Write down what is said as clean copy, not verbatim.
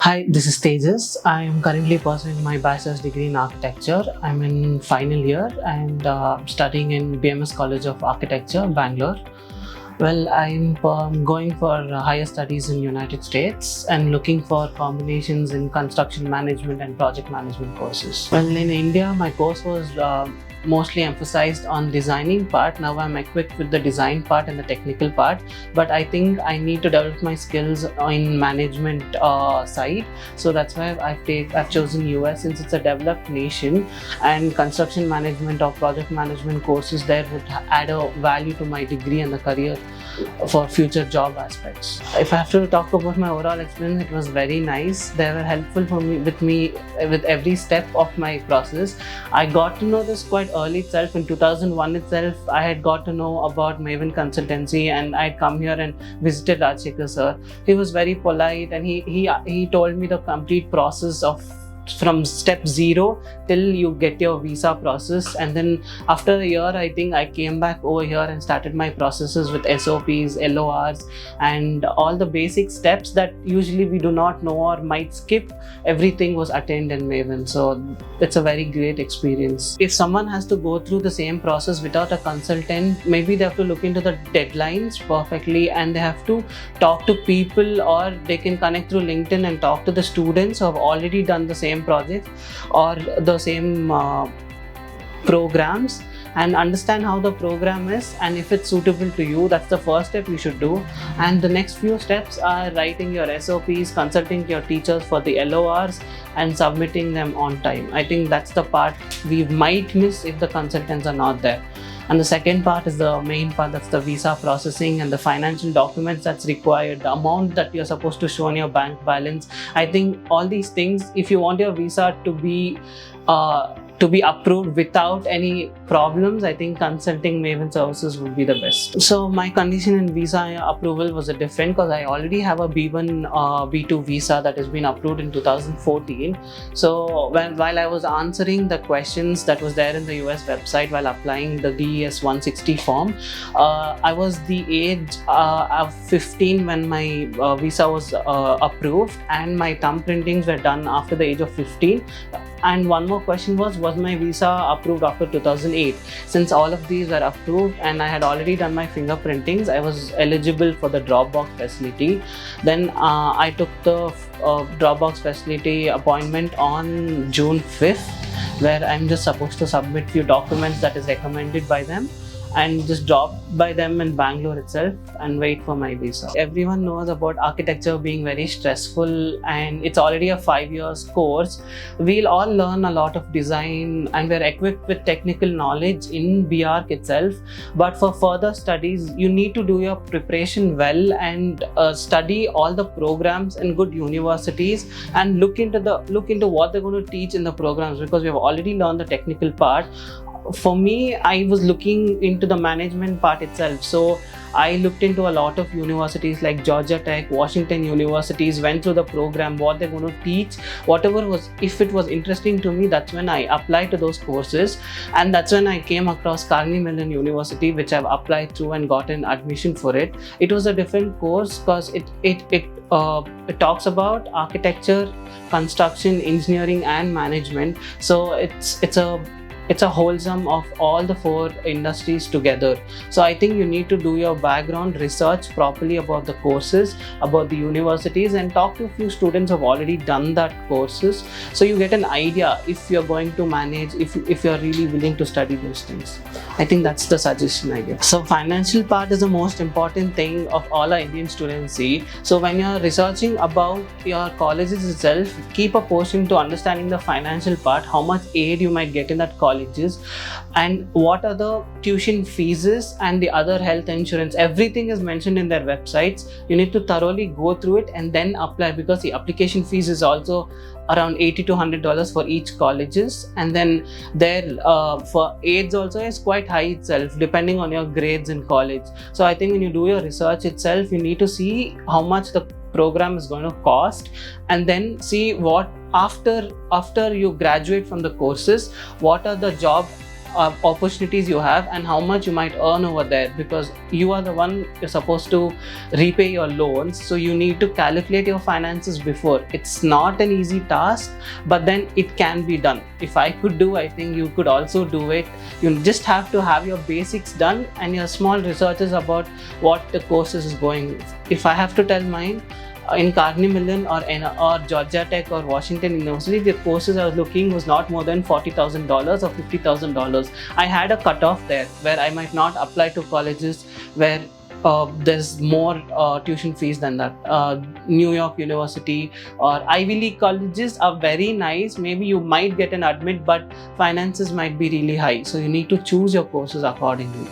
Hi, this is Tejas. I am currently pursuing my bachelor's degree in architecture. I'm in final year and studying in BMS College of Architecture, Bangalore. Well, I'm going for higher studies in United States and looking for combinations in construction management and project management courses. Well, in India, my course was mostly emphasized on designing part. Now I'm equipped with the design part and the technical part, but I think I need to develop my skills in management side. So that's why I've chosen US, since it's a developed nation, and construction management or project management courses there would add a value to my degree and the career for future job aspects. If I have to talk about my overall experience, it was very nice. They were helpful for me with every step of my process. I got to know this quite early itself. In 2001 itself, I had got to know about Maven Consultancy, and I'd come here and visited Rajshekhar sir. He was very polite, and he told me the complete process of from step 0 till you get your visa process. And then after a year, I think I came back over here and started my processes with SOPs, LORs, and all the basic steps that usually we do not know or might skip. Everything was attained in Maven, so it's a very great experience. If someone has to go through the same process without a consultant, maybe they have to look into the deadlines perfectly, and they have to talk to people, or they can connect through LinkedIn and talk to the students who have already done the same project or the same programs, and understand how the program is, and if it's suitable to you. That's the first step you should do. And the next few steps are writing your SOPs, consulting your teachers for the LORs, and submitting them on time. I think that's the part we might miss if the consultants are not there. And the second part is the main part, that's the visa processing and the financial documents that's required, the amount that you're supposed to show on your bank balance. I think all these things, if you want your visa to be approved without any problems, I think consulting Maven Services would be the best. So my condition in visa approval was different, because I already have a B1, B2 visa that has been approved in 2014. So while I was answering the questions that was there in the US website while applying the DES 160 form, I was the age of 15 when my visa was approved, and my thumb printings were done after the age of 15. And one more question was my visa approved after 2008? Since all of these were approved and I had already done my fingerprintings, I was eligible for the Dropbox facility. Then I took the Dropbox facility appointment on June 5th, where I'm just supposed to submit few documents that is recommended by them, and just drop by them in Bangalore itself and wait for my visa. Everyone knows about architecture being very stressful, and it's already a 5 years course. We'll all learn a lot of design, and we're equipped with technical knowledge in BArch itself. But for further studies, you need to do your preparation well and study all the programs in good universities, and look into what they're going to teach in the programs, because we've already learned the technical part. For me, I was looking into the management part itself. So I looked into a lot of universities like Georgia Tech, Washington universities, went through the program, what they're going to teach, whatever was, if it was interesting to me, that's when I applied to those courses. And that's when I came across Carnegie Mellon University, which I've applied through and gotten admission for it. It was a different course because it talks about architecture, construction, engineering, and management. So it's a wholesome of all the 4 industries together. So I think you need to do your background research properly about the courses, about the universities, and talk to a few students who have already done that courses, so you get an idea if you're going to manage, if you're really willing to study those things. I think that's the suggestion I give. So financial part is the most important thing of all our Indian students see. So when you're researching about your colleges itself, keep a portion to understanding the financial part, how much aid you might get in that college, and what are the tuition fees and the other health insurance. Everything is mentioned in their websites. You need to thoroughly go through it and then apply, because the application fees is also around $80 to $100 for each colleges. And then there for aids also is quite high itself, depending on your grades in college. So I think when you do your research itself, you need to see how much the program is going to cost, and then see what after you graduate from the courses, what are the job opportunities you have and how much you might earn over there, because you are the one you're supposed to repay your loans. So you need to calculate your finances before. It's not an easy task, but then it can be done. If I could do, I think you could also do it. You just have to have your basics done and your small researches about what the courses is going. If I have to tell mine, in Carnegie Mellon or Georgia Tech or Washington University, the courses I was looking was not more than $40,000 or $50,000. I had a cutoff there where I might not apply to colleges where there's more tuition fees than that. New York University or Ivy League colleges are very nice. Maybe you might get an admit, but finances might be really high. So you need to choose your courses accordingly.